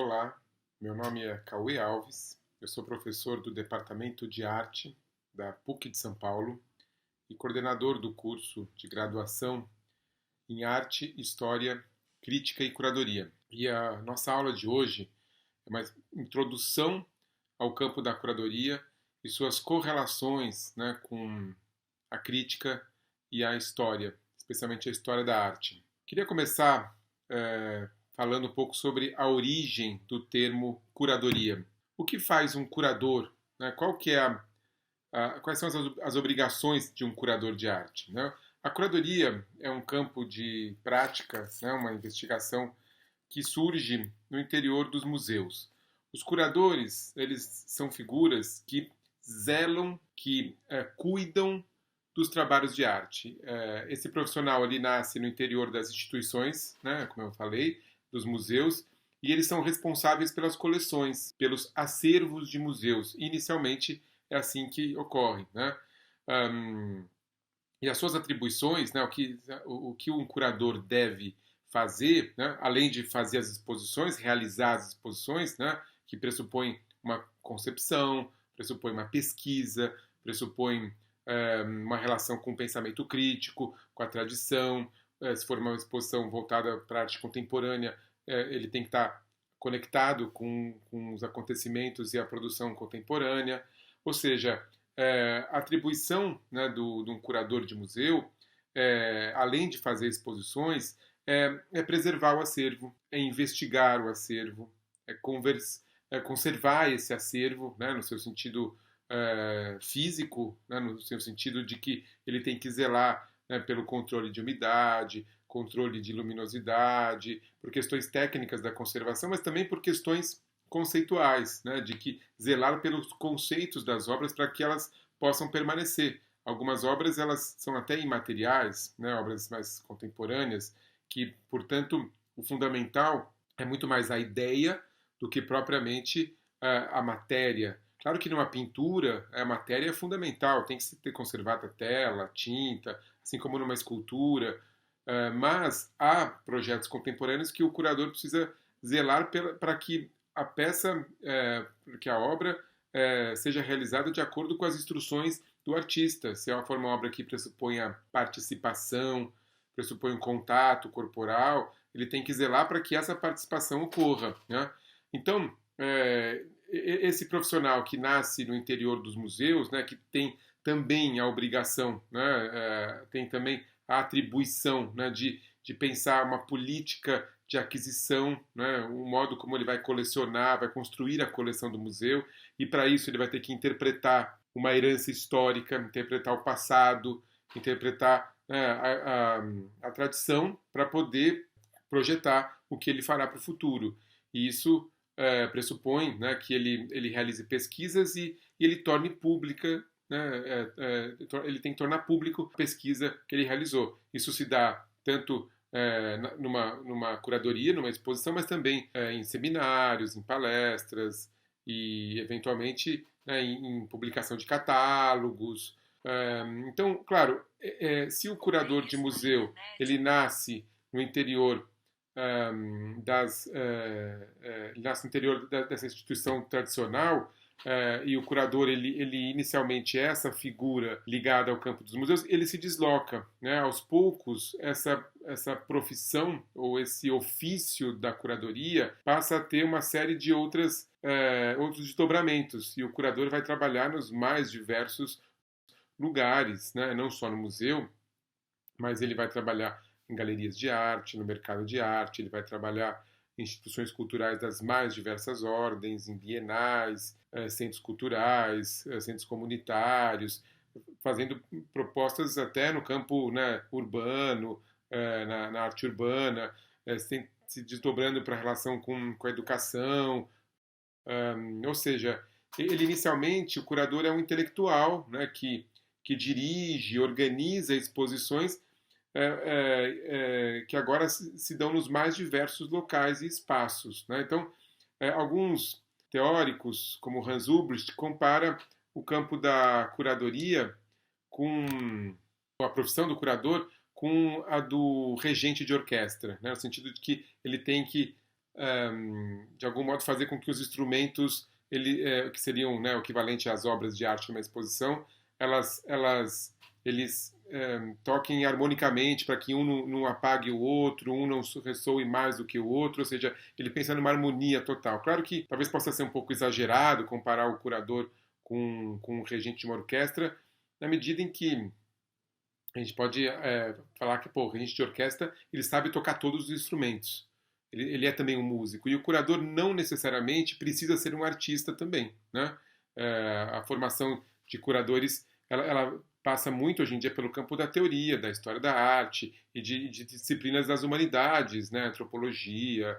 Olá, meu nome é Cauê Alves, eu sou professor do Departamento de Arte da PUC de São Paulo e coordenador do curso de graduação em Arte, História, Crítica e Curadoria. E a nossa aula de hoje é uma introdução ao campo da curadoria e suas correlações, com a crítica e a história, especialmente a história da arte. Queria começar falando um pouco sobre a origem do termo curadoria. O que faz um curador? Né? Quais são as obrigações de um curador de arte? Né? A curadoria é um campo de prática, né? Uma investigação que surge no interior dos museus. Os curadores, eles são figuras que zelam, que cuidam dos trabalhos de arte. Esse profissional ali nasce no interior das instituições, né, como eu falei, dos museus, e eles são responsáveis pelas coleções, pelos acervos de museus. Inicialmente é assim que ocorre, né? Um, e as suas atribuições, né, o que um curador deve fazer, né, além de fazer as exposições, realizar as exposições, né, que pressupõe uma concepção, pressupõe uma pesquisa, pressupõe uma relação com o pensamento crítico, com a tradição. Se for uma exposição voltada para a arte contemporânea, ele tem que estar conectado com os acontecimentos e a produção contemporânea. Ou seja, a atribuição, né, de um curador de museu, além de fazer exposições, é preservar o acervo, é investigar o acervo, conservar esse acervo, né, no seu sentido físico, né, no seu sentido de que ele tem que zelar, né, pelo controle de umidade, controle de luminosidade, por questões técnicas da conservação, mas também por questões conceituais, né, de que zelar pelos conceitos das obras para que elas possam permanecer. Algumas obras elas são até imateriais, né, obras mais contemporâneas, que, portanto, o fundamental é muito mais a ideia do que propriamente a matéria. Claro que numa pintura a matéria é fundamental, tem que ser conservada a tela, a tinta, assim como numa escultura, mas há projetos contemporâneos que o curador precisa zelar para que a peça, que a obra seja realizada de acordo com as instruções do artista. Se for uma obra que pressupõe a participação, pressupõe um contato corporal, ele tem que zelar para que essa participação ocorra, né? Então, esse profissional que nasce no interior dos museus, né, que tem também a obrigação, né, tem também a atribuição, né, de pensar uma política de aquisição, né, um modo como ele vai colecionar, vai construir a coleção do museu, e para isso ele vai ter que interpretar uma herança histórica, interpretar o passado, interpretar a tradição para poder projetar o que ele fará para o futuro. E isso pressupõe, né, que ele realize pesquisas e ele torne pública, né, ele tem que tornar público a pesquisa que ele realizou. Isso se dá tanto numa curadoria, numa exposição, mas também em seminários, em palestras e, eventualmente, né, em publicação de catálogos. Então, claro, se o curador de museu ele nasce no interior ele nasce no interior dessa instituição tradicional, e o curador ele inicialmente é essa figura ligada ao campo dos museus, ele se desloca, né? Aos poucos essa profissão ou esse ofício da curadoria passa a ter uma série de outros desdobramentos, e o curador vai trabalhar nos mais diversos lugares, né? Não só no museu, mas ele vai trabalhar em galerias de arte, no mercado de arte, ele vai trabalhar em instituições culturais das mais diversas ordens, em bienais, centros culturais, centros comunitários, fazendo propostas até no campo, né, urbano, na arte urbana, se desdobrando para a relação com a educação. Ou seja, ele inicialmente, o curador é um intelectual, né, que dirige, organiza exposições que agora se dão nos mais diversos locais e espaços, né? Então, alguns teóricos, como Hans Ulbricht, compara o campo da curadoria com a profissão do curador com a do regente de orquestra, né? No sentido de que ele tem que de algum modo, fazer com que os instrumentos, que seriam, né, o equivalente às obras de arte numa exposição, eles toquem harmonicamente para que um não apague o outro, um não ressoe mais do que o outro, ou seja, ele pensa numa harmonia total. Claro que talvez possa ser um pouco exagerado comparar o curador com um regente de uma orquestra, na medida em que a gente pode falar que, pô, o regente de orquestra, ele sabe tocar todos os instrumentos. Ele é também um músico. E o curador não necessariamente precisa ser um artista também, né? A formação de curadores, ela passa muito hoje em dia pelo campo da teoria, da história da arte e de disciplinas das humanidades, né? Antropologia,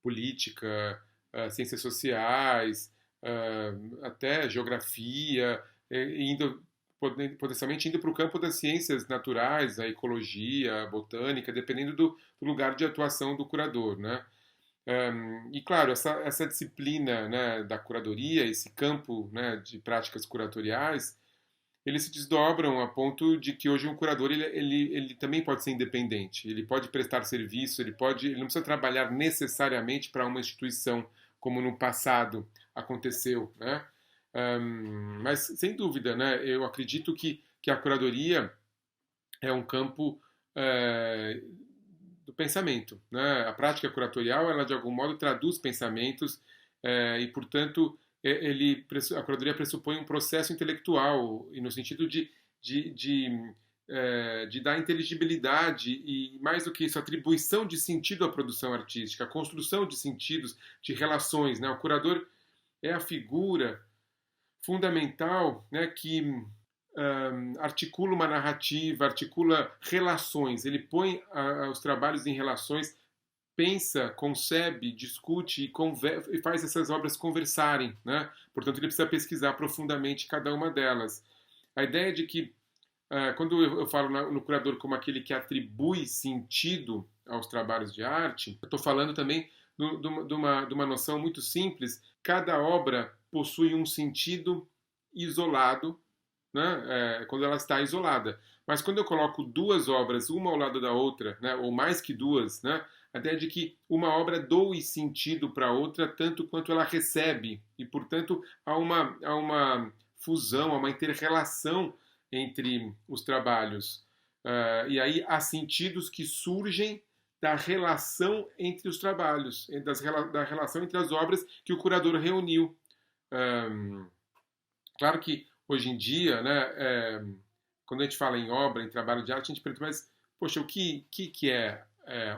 política, ciências sociais, até geografia, indo potencialmente indo para o campo das ciências naturais, a ecologia, a botânica, dependendo do lugar de atuação do curador, né? E claro, essa disciplina, né, da curadoria, esse campo, né, de práticas curatoriais, eles se desdobram a ponto de que hoje um curador ele também pode ser independente, ele pode prestar serviço, ele não precisa trabalhar necessariamente para uma instituição, como no passado aconteceu, né? Mas sem dúvida, né, eu acredito que a curadoria é um campo é, do pensamento, né? A prática curatorial, ela de algum modo traduz pensamentos e, portanto, a curadoria pressupõe um processo intelectual e no sentido de dar inteligibilidade e, mais do que isso, atribuição de sentido à produção artística, a construção de sentidos, de relações, né? O curador é a figura fundamental, né, que articula uma narrativa, articula relações, ele põe os trabalhos em relações, pensa, concebe, discute e faz essas obras conversarem, né? Portanto, ele precisa pesquisar profundamente cada uma delas. A ideia de que, quando eu falo no curador como aquele que atribui sentido aos trabalhos de arte, eu estou falando também de uma noção muito simples. Cada obra possui um sentido isolado, né, quando ela está isolada. Mas quando eu coloco duas obras, uma ao lado da outra, né, ou mais que duas, né, a ideia de que uma obra doe sentido para a outra tanto quanto ela recebe. E, portanto, há uma fusão, há uma inter-relação entre os trabalhos. E aí há sentidos que surgem da relação entre os trabalhos, da relação entre as obras que o curador reuniu. Claro que hoje em dia, né, quando a gente fala em obra, em trabalho de arte, a gente pergunta, mas, poxa, o que é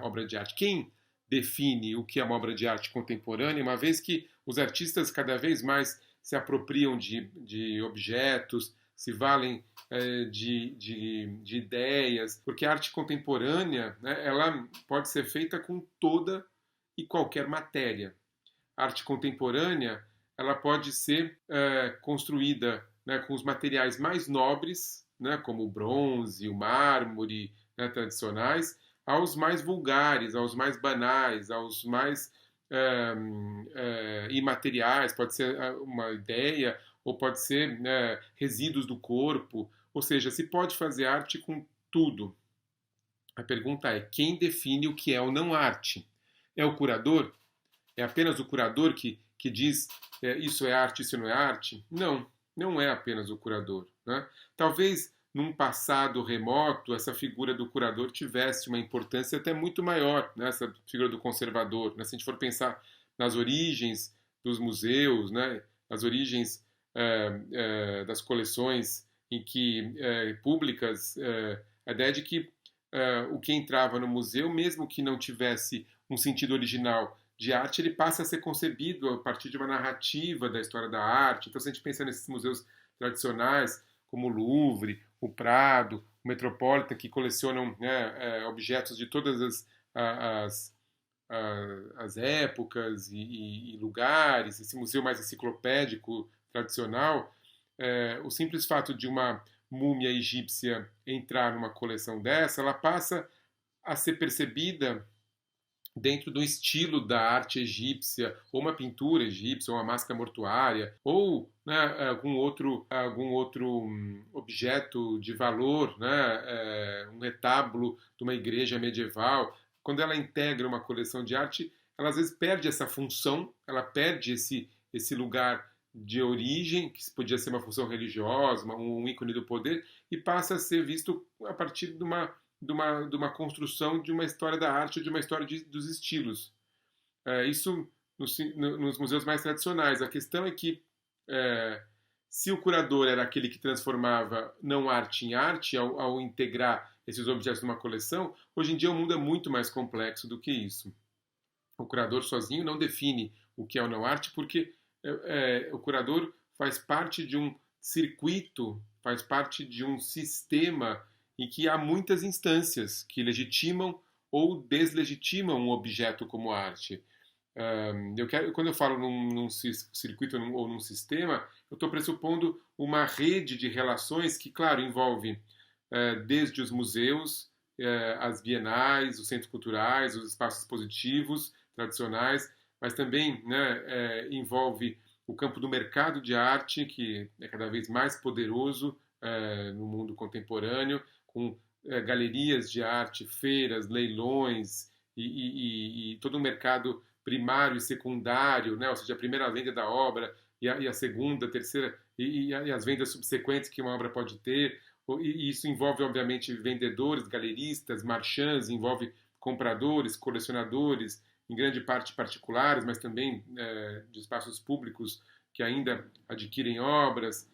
obra de arte? Quem define o que é uma obra de arte contemporânea, uma vez que os artistas cada vez mais se apropriam de objetos, se valem de ideias, porque a arte contemporânea, né, ela pode ser feita com toda e qualquer matéria. A arte contemporânea ela pode ser construída, né, com os materiais mais nobres, né, como o bronze, o mármore, né, tradicionais, aos mais vulgares, aos mais banais, aos mais imateriais. Pode ser uma ideia ou pode ser, né, resíduos do corpo. Ou seja, se pode fazer arte com tudo. A pergunta é: quem define o que é ou não arte? É o curador? É apenas o curador que diz isso é arte, isso não é arte? Não, não é apenas o curador, né? Talvez num passado remoto essa figura do curador tivesse uma importância até muito maior, né? Essa figura do conservador, né? Se a gente for pensar nas origens dos museus, né? As origens das coleções em que públicas, a ideia de que o que entrava no museu, mesmo que não tivesse um sentido original de arte, ele passa a ser concebido a partir de uma narrativa da história da arte. Então, se a gente pensa nesses museus tradicionais, como o Louvre, o Prado, o Metropolitan, que colecionam, né, objetos de todas as, as épocas e lugares, esse museu mais enciclopédico tradicional, o simples fato de uma múmia egípcia entrar numa coleção dessa, ela passa a ser percebida dentro do estilo da arte egípcia, ou uma pintura egípcia, ou uma máscara mortuária, ou, né, algum outro objeto de valor, né, um retábulo de uma igreja medieval, quando ela integra uma coleção de arte, ela às vezes perde essa função, ela perde esse lugar de origem, que podia ser uma função religiosa, um ícone do poder, e passa a ser visto a partir de uma construção de uma história da arte, de uma história dos estilos. Isso nos museus mais tradicionais. A questão é que é, se o curador era aquele que transformava não arte em arte ao integrar esses objetos numa coleção, hoje em dia o mundo é muito mais complexo do que isso. O curador sozinho não define o que é ou não arte, porque o curador faz parte de um circuito, faz parte de um sistema em que há muitas instâncias que legitimam ou deslegitimam um objeto como arte. Quando eu falo num circuito ou num sistema, eu estou pressupondo uma rede de relações que, claro, envolve desde os museus, as bienais, os centros culturais, os espaços expositivos tradicionais, mas também, né, envolve o campo do mercado de arte, que é cada vez mais poderoso no mundo contemporâneo, com galerias de arte, feiras, leilões e todo um mercado primário e secundário, né? Ou seja, a primeira venda da obra e a segunda, a terceira e as vendas subsequentes que uma obra pode ter. E isso envolve, obviamente, vendedores, galeristas, marchands, envolve compradores, colecionadores, em grande parte particulares, mas também de espaços públicos que ainda adquirem obras.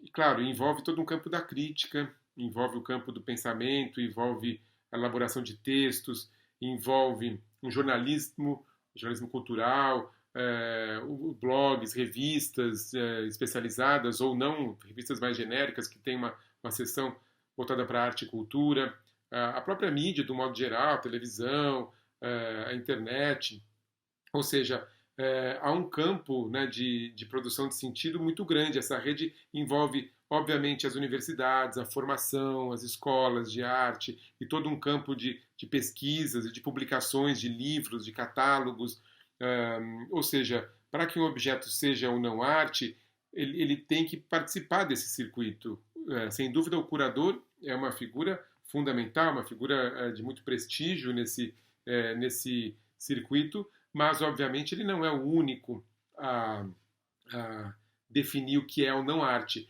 E, claro, envolve todo um campo da crítica, envolve o campo do pensamento, envolve a elaboração de textos, envolve um jornalismo cultural, blogs, revistas especializadas ou não, revistas mais genéricas que tem uma seção voltada para arte e cultura, a própria mídia, do modo geral, a televisão, a internet, ou seja, há um campo, né, de produção de sentido muito grande. Essa rede envolve, obviamente, as universidades, a formação, as escolas de arte e todo um campo de pesquisas e de publicações, de livros, de catálogos. Ou seja, para que um objeto seja ou não arte, ele tem que participar desse circuito. Sem dúvida, o curador é uma figura fundamental, uma figura de muito prestígio nesse circuito, mas obviamente ele não é o único a definir o que é ou não arte.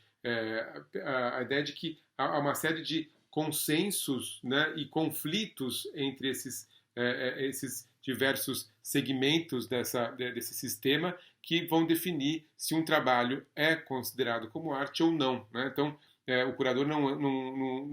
A ideia de que há uma série de consensos, né, e conflitos entre esses diversos segmentos desse sistema que vão definir se um trabalho é considerado como arte ou não, né? Então, o curador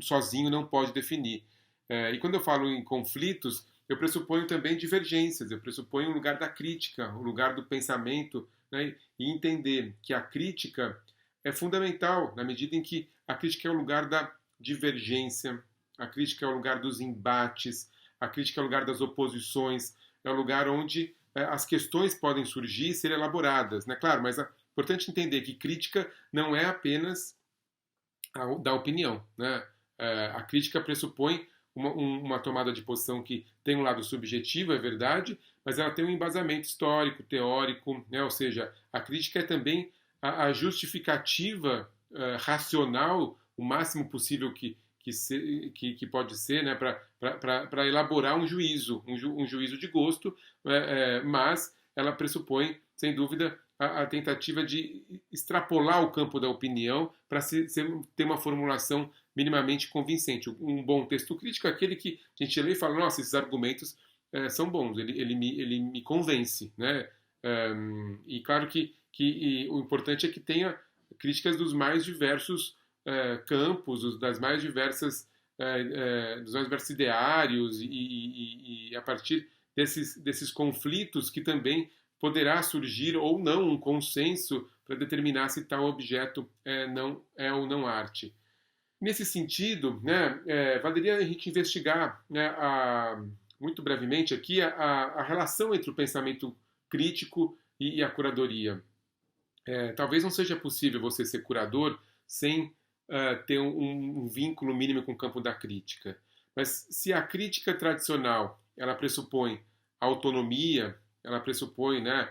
sozinho não pode definir. E quando eu falo em conflitos, eu pressuponho também divergências, eu pressuponho o lugar da crítica, o lugar do pensamento, né? E entender que a crítica é fundamental na medida em que a crítica é o lugar da divergência, a crítica é o lugar dos embates, a crítica é o lugar das oposições, é o lugar onde as questões podem surgir e ser elaboradas, né? Claro, mas é importante entender que crítica não é apenas da opinião, né? A crítica pressupõe uma tomada de posição que tem um lado subjetivo, é verdade, mas ela tem um embasamento histórico, teórico, né? Ou seja, a crítica é também a justificativa racional, o máximo possível que pode ser, né? Para elaborar um juízo, um juízo de gosto, mas ela pressupõe, sem dúvida, a tentativa de extrapolar o campo da opinião para ter uma formulação minimamente convincente. Um bom texto crítico é aquele que a gente lê e fala, nossa, esses argumentos são bons, ele me convence, né? E claro que o importante é que tenha críticas dos mais diversos campos, das mais diversas dos mais diversos ideários e a partir desses conflitos que também poderá surgir ou não um consenso para determinar se tal objeto é ou não arte. Nesse sentido, né, valeria a gente investigar, né, muito brevemente aqui a relação entre o pensamento crítico e a curadoria. Talvez não seja possível você ser curador sem ter um vínculo mínimo com o campo da crítica. Mas se a crítica tradicional ela pressupõe autonomia, ela pressupõe, né,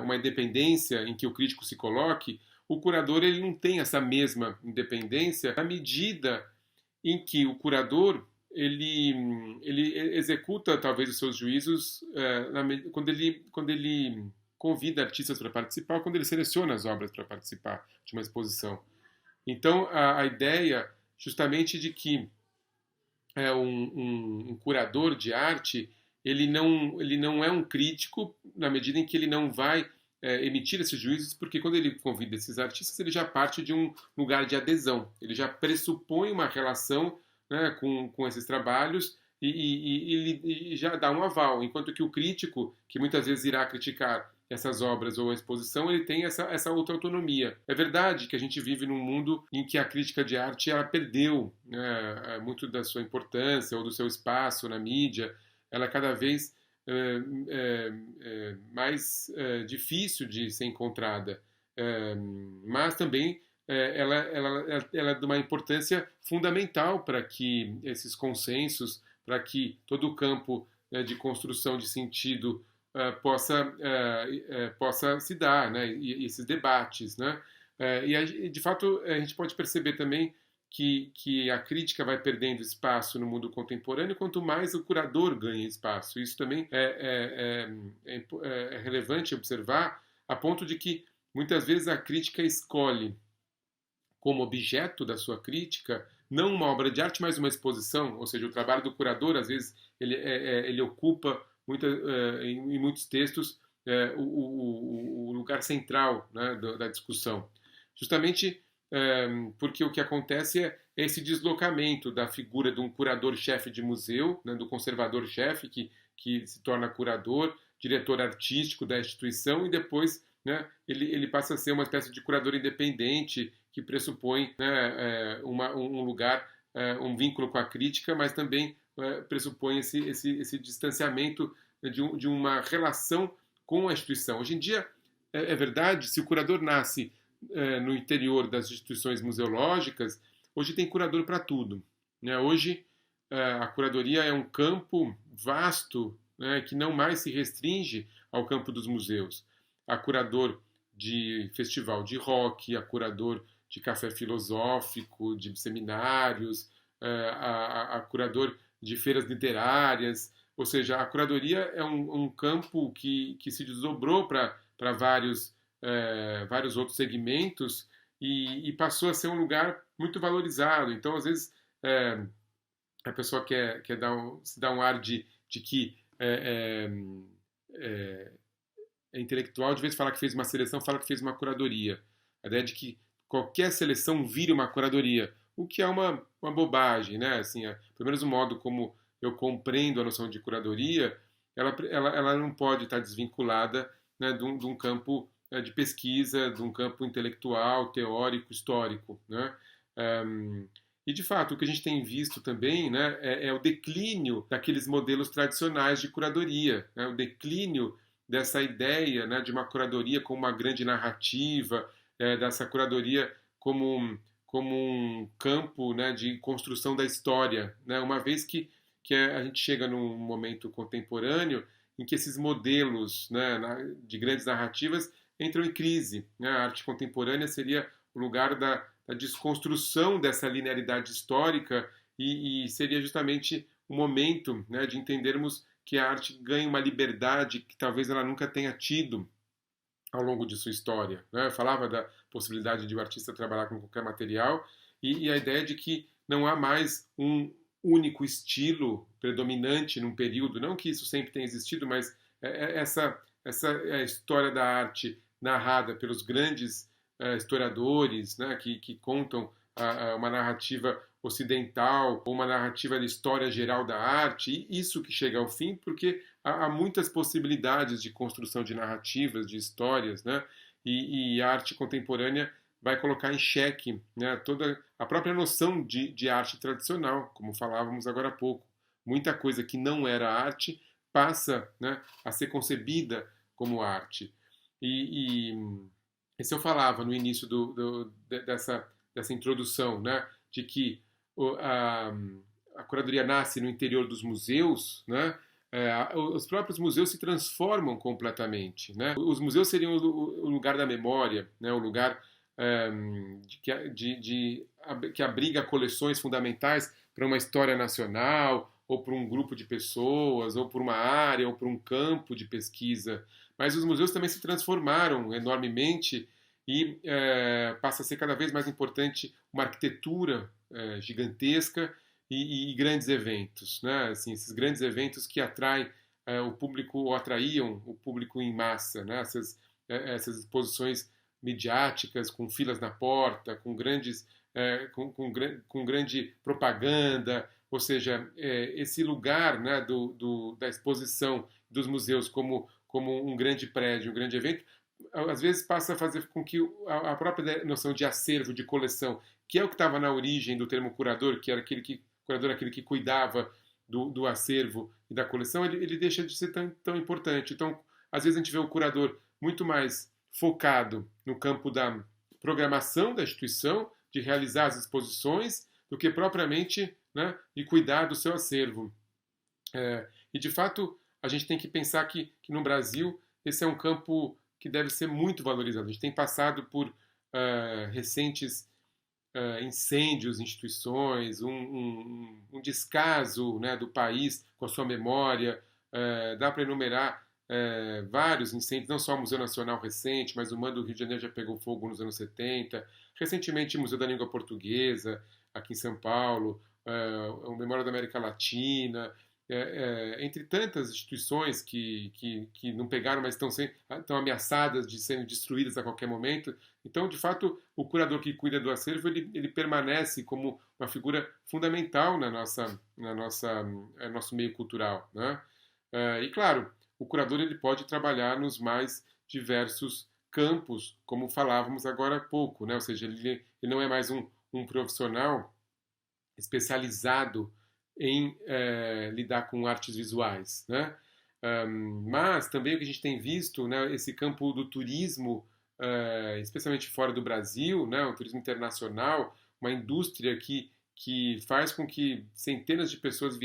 uma independência em que o crítico se coloque, o curador ele não tem essa mesma independência na medida em que o curador ele executa talvez os seus juízos quando ele convida artistas para participar, ou quando ele seleciona as obras para participar de uma exposição. Então, a ideia justamente de que um curador de arte, ele não é um crítico na medida em que ele não vai emitir esses juízos, porque quando ele convida esses artistas, ele já parte de um lugar de adesão, ele já pressupõe uma relação, né, com esses trabalhos e já dá um aval, enquanto que o crítico, que muitas vezes irá criticar essas obras ou a exposição, ele tem essa outra autonomia. É verdade que a gente vive num mundo em que a crítica de arte ela perdeu, né, muito da sua importância ou do seu espaço na mídia, ela é cada vez mais difícil de ser encontrada, mas também ela é de uma importância fundamental para que esses consensos, para que todo o campo de construção de sentido possa se dar, né, e esses debates, né, e de fato a gente pode perceber também que a crítica vai perdendo espaço no mundo contemporâneo quanto mais o curador ganha espaço. Isso também é relevante observar, a ponto de que muitas vezes a crítica escolhe como objeto da sua crítica não uma obra de arte, mas uma exposição, ou seja, o trabalho do curador, às vezes, ele ocupa em muitos textos o lugar central, né, da discussão. Justamente porque o que acontece é esse deslocamento da figura de um curador-chefe de museu, né, do conservador-chefe, que se torna curador, diretor artístico da instituição, e depois, né, ele passa a ser uma espécie de curador independente, que pressupõe, né, um lugar, um vínculo com a crítica, mas também pressupõe esse distanciamento de uma relação com a instituição. Hoje em dia, é verdade, se o curador nasce no interior das instituições museológicas, hoje tem curador para tudo, né? Hoje a curadoria é um campo vasto, né, que não mais se restringe ao campo dos museus. Há curador de festival de rock, há curador de café filosófico, de seminários, há curador de feiras literárias, ou seja, a curadoria é um campo que se desdobrou para vários outros segmentos e passou a ser um lugar muito valorizado. Então, às vezes, a pessoa quer se dar um ar de que é intelectual, de vez falar que fez uma seleção, fala que fez uma curadoria. A ideia de que qualquer seleção vire uma curadoria, o que é uma bobagem, né? Assim, pelo menos o modo como eu compreendo a noção de curadoria, ela não pode estar desvinculada, né, de um campo de pesquisa, de um campo intelectual, teórico, histórico, né? E, de fato, o que a gente tem visto também, né, é o declínio daqueles modelos tradicionais de curadoria, né, o declínio dessa ideia, né, de uma curadoria como uma grande narrativa, dessa curadoria como um campo, né, de construção da história, né, uma vez que a gente chega num momento contemporâneo em que esses modelos, né, de grandes narrativas entram em crise, né? A arte contemporânea seria o lugar da desconstrução dessa linearidade histórica e seria justamente o momento, né, de entendermos que a arte ganha uma liberdade que talvez ela nunca tenha tido ao longo de sua história, né? Eu falava da possibilidade de o artista trabalhar com qualquer material e a ideia de que não há mais um único estilo predominante num período, não que isso sempre tenha existido, mas essa é a história da arte narrada pelos grandes historiadores, né, que contam uma narrativa ocidental ou uma narrativa da história geral da arte, e isso que chega ao fim, porque há muitas possibilidades de construção de narrativas, de histórias, né, e a arte contemporânea vai colocar em xeque, né, toda a própria noção de arte tradicional, como falávamos agora há pouco. Muita coisa que não era arte passa, né, a ser concebida como arte. E isso eu falava no início dessa introdução, né, de que a curadoria nasce no interior dos museus, né, os próprios museus se transformam completamente, né? Os museus seriam o lugar da memória, né, o lugar que abriga coleções fundamentais para uma história nacional, ou para um grupo de pessoas, ou para uma área, ou para um campo de pesquisa. Mas os museus também se transformaram enormemente e passa a ser cada vez mais importante uma arquitetura gigantesca e grandes eventos, né? Assim, esses grandes eventos que atraem o público ou atraíam o público em massa, né? Essas exposições midiáticas com filas na porta, com grandes com grande propaganda, ou seja, esse lugar, né, da exposição dos museus como um grande prédio, um grande evento, às vezes passa a fazer com que a própria noção de acervo, de coleção, que é o que estava na origem do termo curador, que era aquele que cuidava do acervo e da coleção, ele deixa de ser tão importante. Então, às vezes a gente vê o curador muito mais focado no campo da programação da instituição, de realizar as exposições, do que propriamente, né, de cuidar do seu acervo. E, de fato, a gente tem que pensar que no Brasil esse é um campo que deve ser muito valorizado. A gente tem passado por recentes incêndios em instituições, um descaso, né, do país com a sua memória. Dá para enumerar vários incêndios, não só o Museu Nacional recente, mas o MAN do Rio de Janeiro já pegou fogo nos anos 70. Recentemente, o Museu da Língua Portuguesa, aqui em São Paulo, o Memória da América Latina, entre tantas instituições que não pegaram, mas estão ameaçadas de serem destruídas a qualquer momento. Então, de fato, o curador que cuida do acervo, ele permanece como uma figura fundamental nosso meio cultural, né? E, claro, o curador ele pode trabalhar nos mais diversos campos, como falávamos agora há pouco, né? Ou seja, ele não é mais um profissional especializado em lidar com artes visuais, né? Mas também o que a gente tem visto, né, esse campo do turismo, especialmente fora do Brasil, né, o turismo internacional, uma indústria que faz com que centenas de pessoas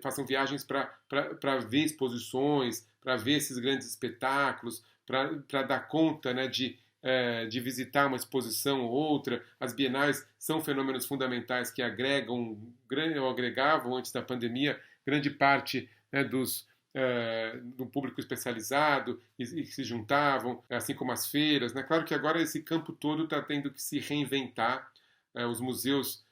façam viagens para ver exposições, para ver esses grandes espetáculos, para dar conta, né, de visitar uma exposição ou outra. As bienais são fenômenos fundamentais que ou agregavam antes da pandemia grande parte, né, do público especializado e que se juntavam, assim como as feiras, né? Claro que agora esse campo todo está tendo que se reinventar. Os museus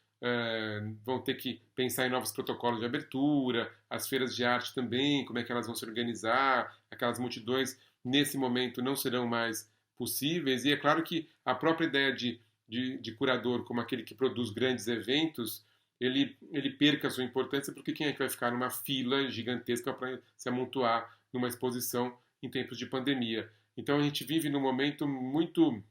vão ter que pensar em novos protocolos de abertura, as feiras de arte também, como é que elas vão se organizar, aquelas multidões nesse momento não serão mais possíveis, e é claro que a própria ideia de curador como aquele que produz grandes eventos, ele perca a sua importância, porque quem é que vai ficar numa fila gigantesca para se amontoar numa exposição em tempos de pandemia? Então a gente vive num momento muito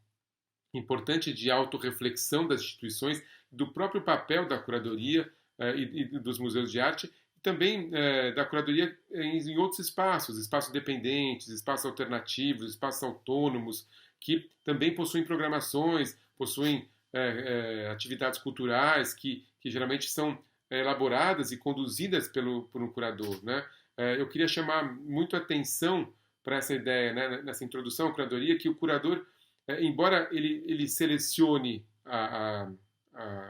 importante de autorreflexão das instituições, do próprio papel da curadoria e dos museus de arte, e também da curadoria em outros espaços dependentes, espaços alternativos, espaços autônomos, que também possuem programações, possuem atividades culturais que geralmente são elaboradas e conduzidas por um curador, né? Eu queria chamar muito a atenção para essa ideia, né, nessa introdução à curadoria, que o curador, embora ele selecione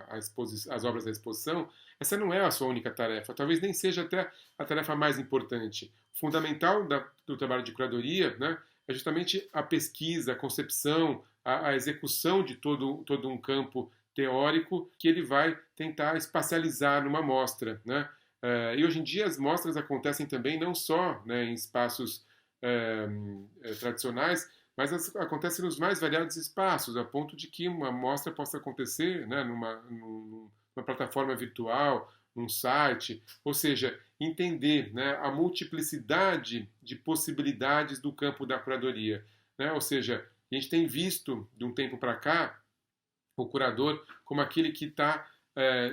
as obras da exposição, essa não é a sua única tarefa, talvez nem seja até a tarefa mais importante. O fundamental do trabalho de curadoria, né, é justamente a pesquisa, a concepção, a execução de todo um campo teórico que ele vai tentar espacializar numa mostra, né? E hoje em dia as mostras acontecem também não só, né, em espaços tradicionais, mas acontecem nos mais variados espaços, a ponto de que uma mostra possa acontecer, né, numa plataforma virtual, num site, ou seja, entender, né, a multiplicidade de possibilidades do campo da curadoria, né? Ou seja, a gente tem visto de um tempo para cá o curador como aquele que está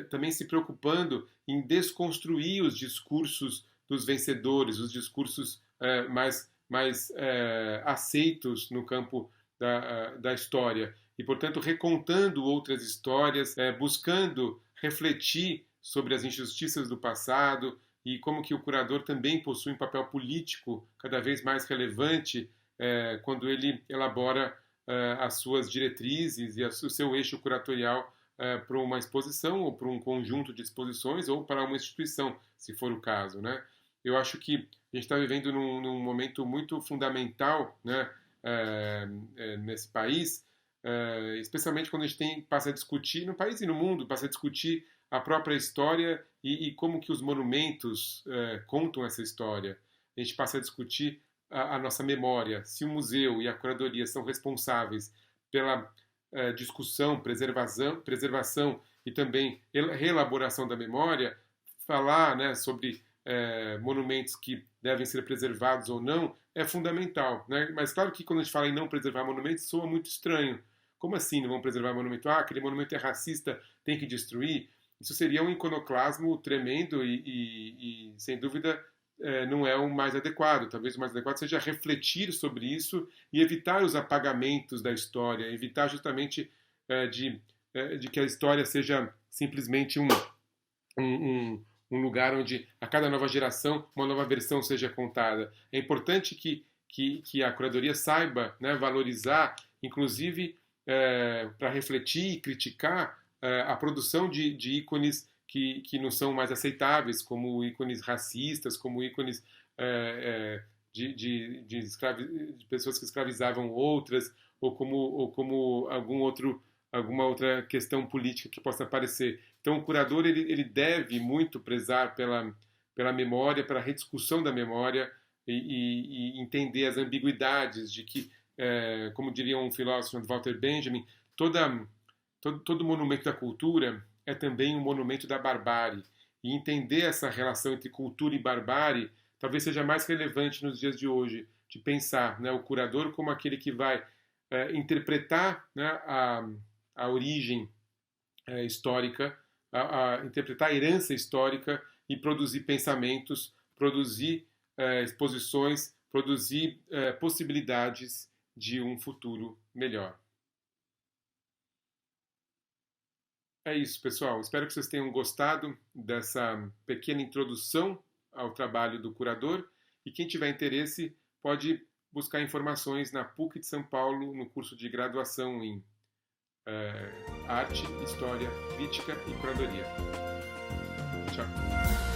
também se preocupando em desconstruir os discursos dos vencedores, os discursos mais aceitos no campo da história. E, portanto, recontando outras histórias, buscando refletir sobre as injustiças do passado e como que o curador também possui um papel político cada vez mais relevante quando ele elabora as suas diretrizes e o seu eixo curatorial para uma exposição ou para um conjunto de exposições ou para uma instituição, se for o caso, né? Eu acho que a gente está vivendo num momento muito fundamental, né, nesse país, especialmente quando a gente passa a discutir, no país e no mundo, passa a discutir a própria história e como que os monumentos contam essa história. A gente passa a discutir a nossa memória, se o museu e a curadoria são responsáveis pela discussão, preservação e também reelaboração da memória, falar, né, sobre monumentos que devem ser preservados ou não é fundamental, né? Mas claro que quando a gente fala em não preservar monumentos, soa muito estranho. Como assim não vão preservar monumento? Ah, aquele monumento é racista, tem que destruir. Isso seria um iconoclasmo tremendo e sem dúvida, não é o mais adequado. Talvez o mais adequado seja refletir sobre isso e evitar os apagamentos da história, evitar justamente de que a história seja simplesmente um lugar onde a cada nova geração uma nova versão seja contada. É importante que a curadoria saiba, né, valorizar, inclusive para refletir e criticar a produção de ícones que não são mais aceitáveis, como ícones racistas, como ícones de pessoas que escravizavam outras, ou como alguma outra questão política que possa aparecer. Então, o curador ele deve muito prezar pela memória, pela rediscussão da memória e entender as ambiguidades de que, como diria um filósofo, Walter Benjamin, todo monumento da cultura é também um monumento da barbárie. E entender essa relação entre cultura e barbárie talvez seja mais relevante nos dias de hoje, de pensar, né, o curador como aquele que vai interpretar, né, a origem histórica, interpretar a herança histórica e produzir pensamentos, produzir exposições, produzir possibilidades de um futuro melhor. É isso, pessoal. Espero que vocês tenham gostado dessa pequena introdução ao trabalho do curador. E quem tiver interesse pode buscar informações na PUC de São Paulo, no curso de graduação em Arte, História, Crítica e Curadoria. Tchau.